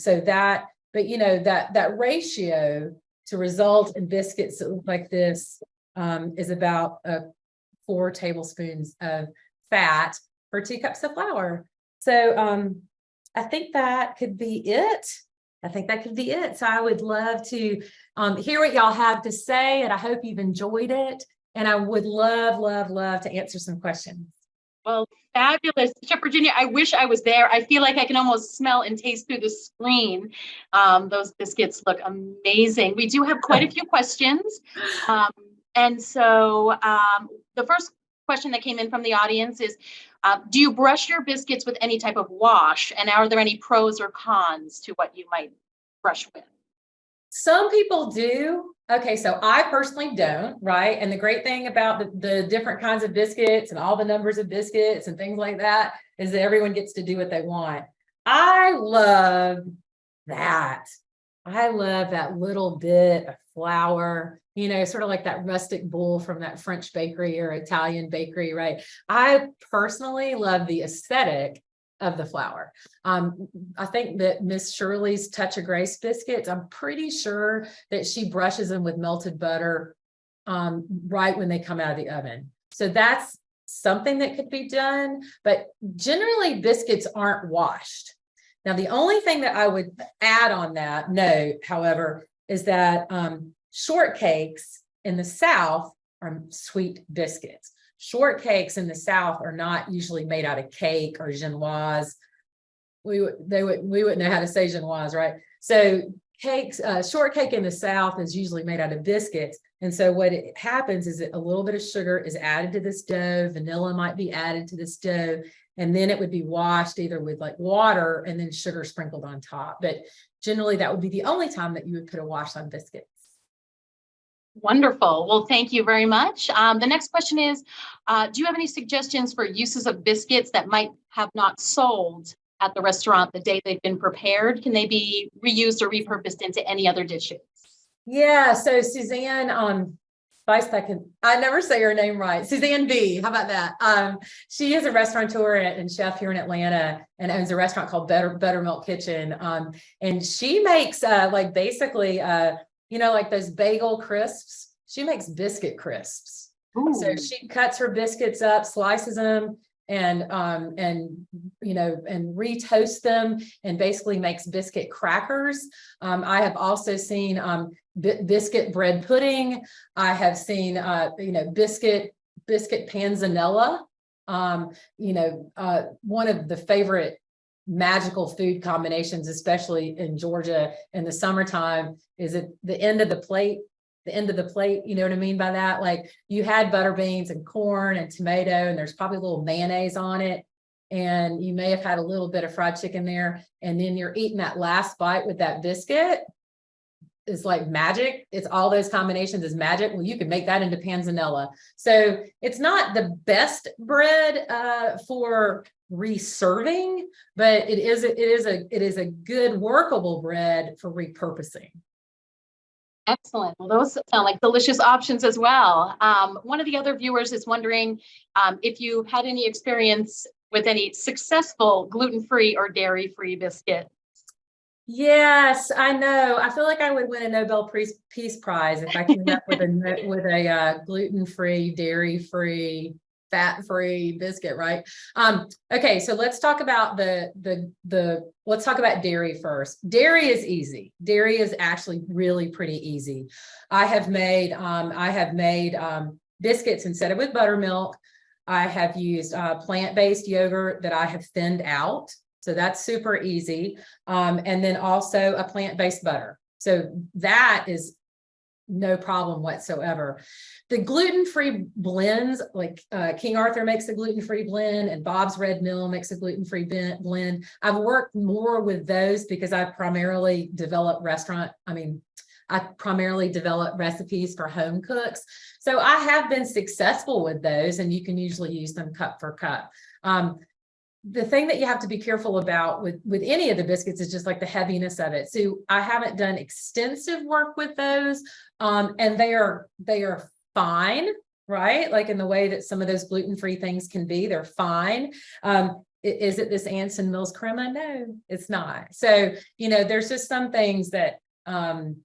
that ratio to result in biscuits that look like this is about 4 tablespoons of fat for 2 cups of flour. So I think that could be it. So I would love to hear what y'all have to say, and I hope you've enjoyed it. And I would love to answer some questions. Well, fabulous. Chef Virginia, I wish I was there. I feel like I can almost smell and taste through the screen. Those biscuits look amazing. We do have quite a few questions. And so the first question that came in from the audience is, do you brush your biscuits with any type of wash? And are there any pros or cons to what you might brush with? Some people do. Okay, so I personally don't, right? And the great thing about the different kinds of biscuits and all the numbers of biscuits and things like that is that everyone gets to do what they want. I love that. I love that little bit of flour, sort of like that rustic bowl from that French bakery or Italian bakery, right? I personally love the aesthetic of the flour. I think that Miss Shirley's Touch of Grace biscuits, I'm pretty sure that she brushes them with melted butter right when they come out of the oven. So that's something that could be done, but generally biscuits aren't washed. Now, the only thing that I would add on that note, however, is that shortcakes in the South are sweet biscuits. Shortcakes in the South are not usually made out of cake or genoise. We wouldn't know how to say genoise, right? So shortcake in the South is usually made out of biscuits. And so what happens is that a little bit of sugar is added to this dough. Vanilla might be added to this dough. And then it would be washed either with like water and then sugar sprinkled on top. But generally that would be the only time that you would put a wash on biscuits. Wonderful. Well, thank you very much. The next question is, do you have any suggestions for uses of biscuits that might have not sold at the restaurant the day they've been prepared? Can they be reused or repurposed into any other dishes? Yeah. So Suzanne, I never say her name right. Suzanne B. How about that? She is a restaurateur and chef here in Atlanta and owns a restaurant called Buttermilk Kitchen. And she makes like basically like those bagel crisps. She makes biscuit crisps. Ooh. So she cuts her biscuits up, slices them, and retoast them, and basically makes biscuit crackers. I have also seen biscuit bread pudding. I have seen biscuit panzanella. One of the favorite magical food combinations, especially in Georgia in the summertime, is at the end of the plate. You know what I mean by that? Like, you had butter beans and corn and tomato, and there's probably a little mayonnaise on it, and you may have had a little bit of fried chicken there, and then you're eating that last bite with that biscuit. Is like magic. It's all those combinations is magic. Well, you can make that into panzanella. So it's not the best bread for reserving, but it is a good workable bread for repurposing. Excellent. Well, those sound like delicious options as well. One of the other viewers is wondering if you've had any experience with any successful gluten-free or dairy-free biscuit. Yes, I know. I feel like I would win a Nobel Peace Prize if I came up with a gluten-free, dairy-free, fat-free biscuit, right? Okay, so let's talk about let's talk about dairy first. Dairy is easy. Dairy is actually really pretty easy. I have made biscuits instead of with buttermilk. I have used plant-based yogurt that I have thinned out. So that's super easy. And then also a plant-based butter. So that is no problem whatsoever. The gluten-free blends, like King Arthur makes a gluten-free blend, and Bob's Red Mill makes a gluten-free blend. I've worked more with those because I primarily develop recipes for home cooks. So I have been successful with those, and you can usually use them cup for cup. The thing that you have to be careful about with any of the biscuits is just like the heaviness of it. So I haven't done extensive work with those, and they are fine, right? Like in the way that some of those gluten-free things can be, they're fine. Is it this Anson Mills crema? No, it's not. So there's just some things that are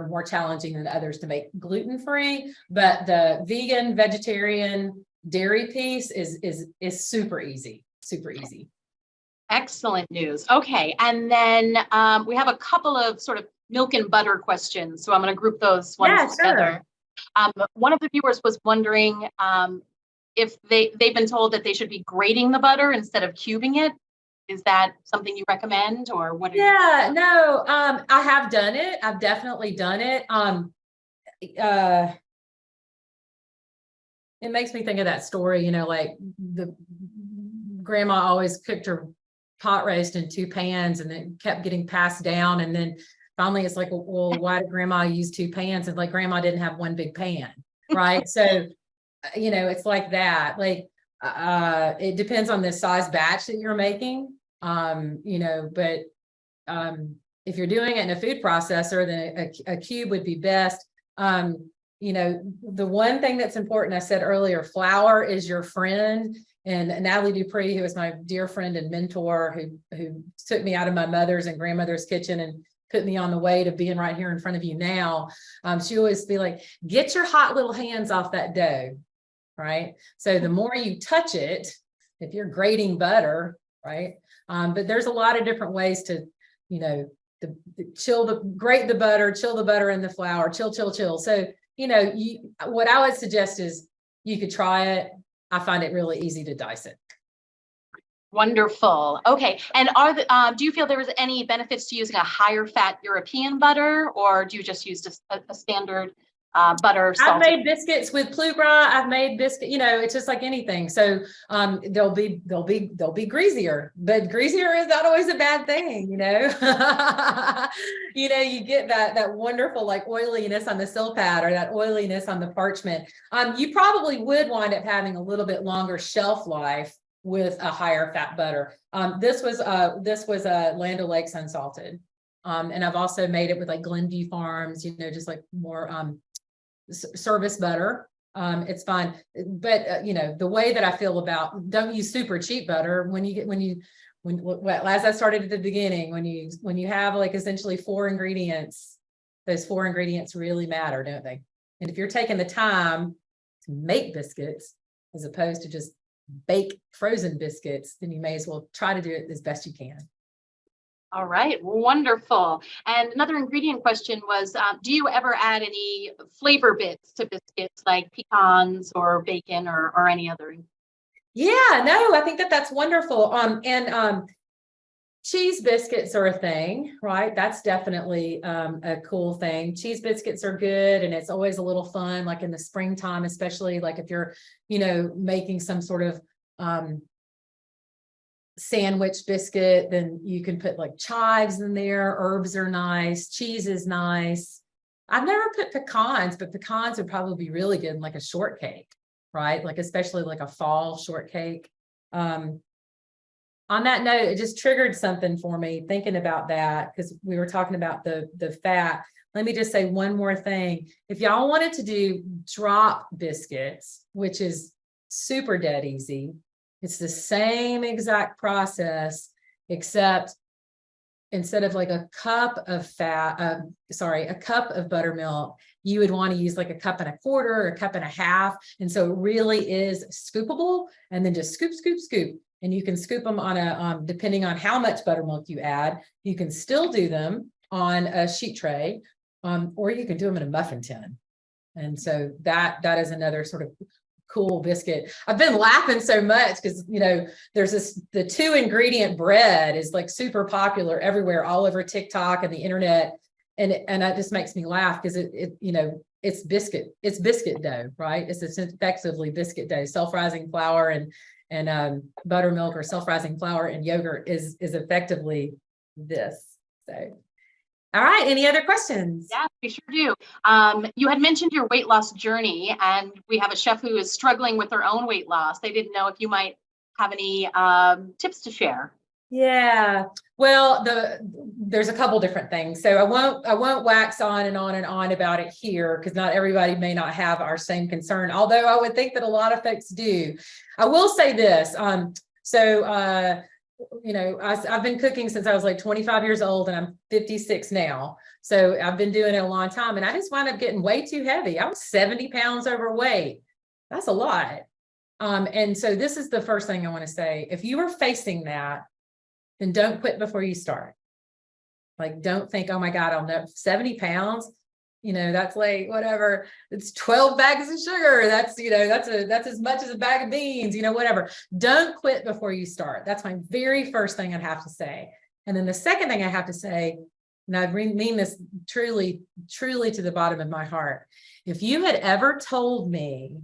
more challenging than others to make gluten-free, but the vegan, vegetarian, dairy piece is super easy. Excellent news. Okay, and then we have a couple of sort of milk and butter questions, so I'm going to group those ones together. Sure. One of the viewers was wondering if they've been told that they should be grating the butter instead of cubing it. Is that something you recommend, or what? No, I have done it. I've definitely done it. It makes me think of that story, like the grandma always cooked her pot roast in 2 pans, and it kept getting passed down. And then finally it's like, well, why did grandma use 2 pans? And like, grandma didn't have one big pan, right? So, it's like that. Like, it depends on the size batch that you're making, but if you're doing it in a food processor, then a cube would be best. The one thing that's important, I said earlier, flour is your friend. And Natalie Dupree, who is my dear friend and mentor, who took me out of my mother's and grandmother's kitchen and put me on the way to being right here in front of you now. She always be like, get your hot little hands off that dough, right? So the more you touch it, if you're grating butter, right? But there's a lot of different ways to, grate the butter, chill the butter in the flour, chill. So, what I would suggest is you could try it. I find it really easy to dice it. Wonderful. Okay. And do you feel there was any benefits to using a higher fat European butter, or do you just use a standard butter? I've made biscuits with plus gras. I've made biscuit. It's just like anything. So they'll be greasier, but greasier is not always a bad thing. You get that wonderful like oiliness on the sill pad or that oiliness on the parchment. You probably would wind up having a little bit longer shelf life with a higher fat butter. This was Land O'Lakes unsalted. And I've also made it with like Glenview Farms, just like more service butter. It's fine. But, the way that I feel about, don't use super cheap butter as I started at the beginning, when you have like essentially 4 ingredients, those 4 ingredients really matter, don't they? And if you're taking the time to make biscuits as opposed to just bake frozen biscuits, then you may as well try to do it as best you can. All right, wonderful. And another ingredient question was, do you ever add any flavor bits to biscuits like pecans or bacon or any other? Yeah, no, I think that's wonderful. Cheese biscuits are a thing, right? That's definitely a cool thing. Cheese biscuits are good, and it's always a little fun, like in the springtime, especially like if you're, making some sort of sandwich biscuit, then you can put like chives in there. Herbs are nice. Cheese is nice. I've never put pecans, but pecans would probably be really good in like a shortcake, right? Like especially like a fall shortcake. On that note, it just triggered something for me thinking about that, because we were talking about the fat. Let me just say one more thing. If y'all wanted to do drop biscuits, which is super dead easy, it's the same exact process, except instead of like a cup of a cup of buttermilk, you would want to use like a cup and a quarter or a cup and a half. And so it really is scoopable, and then just scoop, scoop, scoop. And you can scoop them on a, depending on how much buttermilk you add, you can still do them on a sheet tray, or you can do them in a muffin tin. And so that is another sort of cool biscuit. I've been laughing so much because, there's the 2 ingredient bread is like super popular everywhere, all over TikTok and the internet. And that just makes me laugh because it's biscuit dough, right? It's effectively biscuit dough. Self-rising flour and buttermilk, or self-rising flour and yogurt is effectively this. So, all right. Any other questions? Yeah, we sure do. You had mentioned your weight loss journey, and we have a chef who is struggling with their own weight loss. They didn't know if you might have any tips to share. Yeah, well, there's a couple different things. So I won't wax on and on and on about it here, because not everybody may not have our same concern, although I would think that a lot of folks do. I will say this. I've been cooking since I was like 25 years old, and I'm 56 now. So I've been doing it a long time, and I just wound up getting way too heavy. I was 70 pounds overweight. That's a lot. And so this is the first thing I want to say. If you are facing that, then don't quit before you start. Like, don't think, oh my God, I'll know 70 pounds. That's like, whatever, it's 12 bags of sugar. That's as much as a bag of beans, whatever. Don't quit before you start. That's my very first thing I'd have to say. And then the second thing I have to say, and I mean this truly, truly to the bottom of my heart. If you had ever told me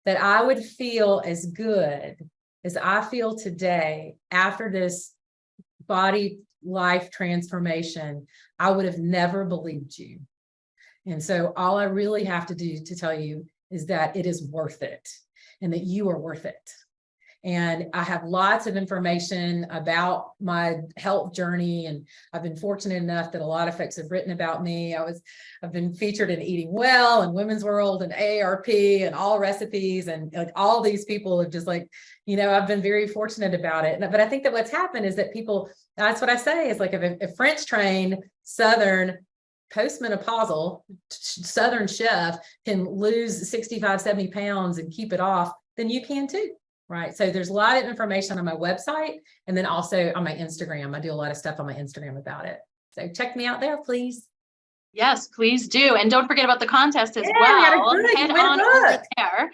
that I would feel as good as I feel today after this body life transformation, I would have never believed you. And so all I really have to do to tell you is that it is worth it, and that you are worth it. And I have lots of information about my health journey, and I've been fortunate enough that a lot of folks have written about me. I've been featured in Eating Well and Women's World and AARP and All Recipes, and like all these people have just like, I've been very fortunate about it. But I think that what's happened is that people, that's what I say, is like if a French trained Southern postmenopausal Southern chef can lose 65, 70 pounds and keep it off, then you can too. Right. So there's a lot of information on my website, and then also on my Instagram. I do a lot of stuff on my Instagram about it. So check me out there, please. Yes, please do. And don't forget about the contest as well. Head on over there.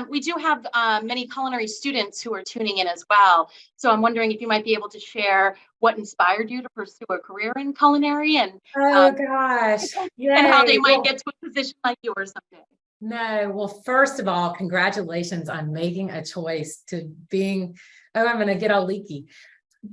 We do have many culinary students who are tuning in as well. So I'm wondering if you might be able to share what inspired you to pursue a career in culinary, and and how they might get to a position like yours someday. No, well, first of all, congratulations on making a choice to being, I'm going to get all leaky.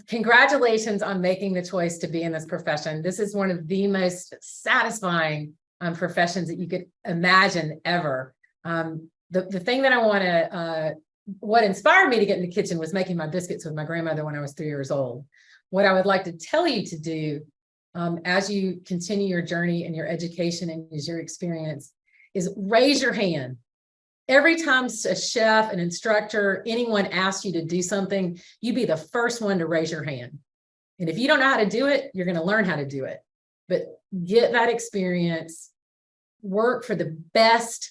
Congratulations on making the choice to be in this profession. This is one of the most satisfying professions that you could imagine ever. The thing that I want to, what inspired me to get in the kitchen was making my biscuits with my grandmother when I was 3 years old. What I would like to tell you to do as you continue your journey and your education and as your experience is raise your hand. Every time a chef, an instructor, anyone asks you to do something, you be the first one to raise your hand. And if you don't know how to do it, you're going to learn how to do it. But get that experience, work for the best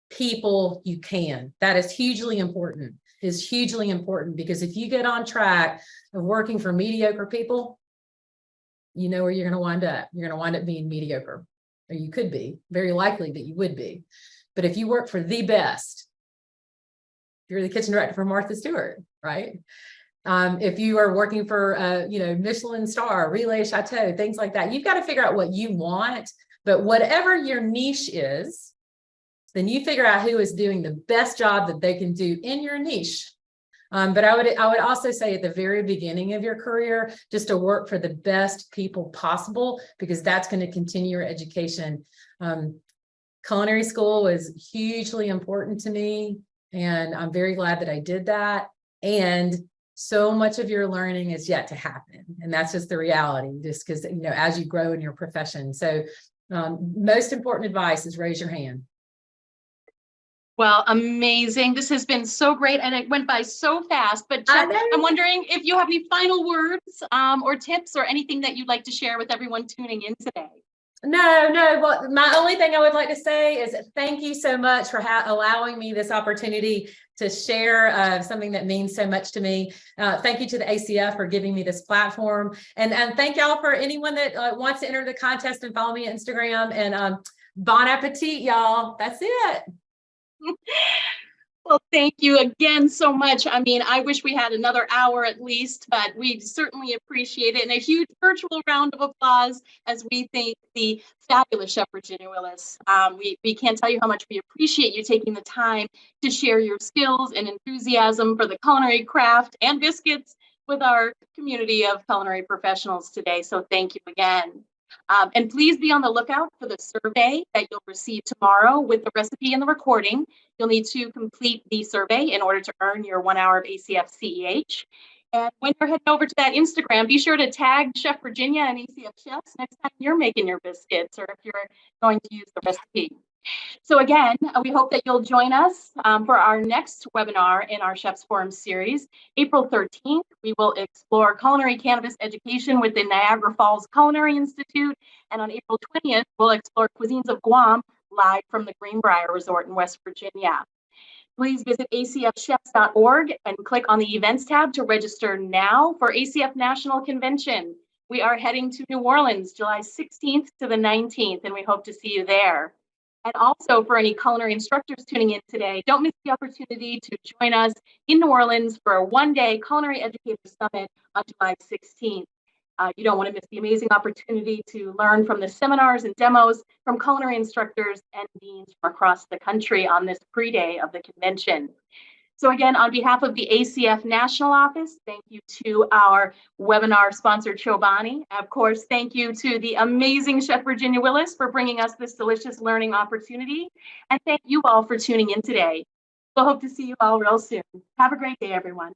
people you can. That is hugely important. Is hugely important, because if you get on track of working for mediocre people, you know where you're going to wind up. You're going to wind up being mediocre, or you could be, very likely that you would be. But if you work for the best, you're the kitchen director for Martha Stewart, right? If you are working for, Michelin star, Relay Chateau, things like that, you've got to figure out what you want. But whatever your niche is, then you figure out who is doing the best job that they can do in your niche. But I would also say at the very beginning of your career, just to work for the best people possible, because that's going to continue your education. Culinary school was hugely important to me, and I'm very glad that I did that. And so much of your learning is yet to happen, and that's just the reality, just because, as you grow in your profession. So most important advice is raise your hand. Well, amazing. This has been so great, and it went by so fast. But Chef, I'm wondering if you have any final words or tips or anything that you'd like to share with everyone tuning in today. No. Well, my only thing I would like to say is thank you so much for allowing me this opportunity to share something that means so much to me. Thank you to the ACF for giving me this platform. And thank y'all for anyone that wants to enter the contest and follow me on Instagram. And bon appetit, y'all. That's it. Well, thank you again so much. I mean, I wish we had another hour at least, but we certainly appreciate it. And a huge virtual round of applause as we thank the fabulous Chef Virginia Willis. We can't tell you how much we appreciate you taking the time to share your skills and enthusiasm for the culinary craft and biscuits with our community of culinary professionals today. So thank you again. And please be on the lookout for the survey that you'll receive tomorrow with the recipe and the recording. You'll need to complete the survey in order to earn your 1 hour of ACF CEH. And when you're heading over to that Instagram, be sure to tag Chef Virginia and ACF Chefs next time you're making your biscuits, or if you're going to use the recipe. So again, we hope that you'll join us for our next webinar in our ChefsForum series. April 13th, we will explore culinary cannabis education with the Niagara Falls Culinary Institute. And on April 20th, we'll explore cuisines of Guam live from the Greenbrier Resort in West Virginia. Please visit acfchefs.org and click on the events tab to register now for ACF National Convention. We are heading to New Orleans, July 16th to the 19th, and we hope to see you there. And also, for any culinary instructors tuning in today, don't miss the opportunity to join us in New Orleans for a one-day Culinary Educators Summit on July 16th. You don't want to miss the amazing opportunity to learn from the seminars and demos from culinary instructors and deans from across the country on this pre-day of the convention. So again, on behalf of the ACF National Office, thank you to our webinar sponsor, Chobani. Of course, thank you to the amazing Chef Virginia Willis for bringing us this delicious learning opportunity. And thank you all for tuning in today. We'll hope to see you all real soon. Have a great day, everyone.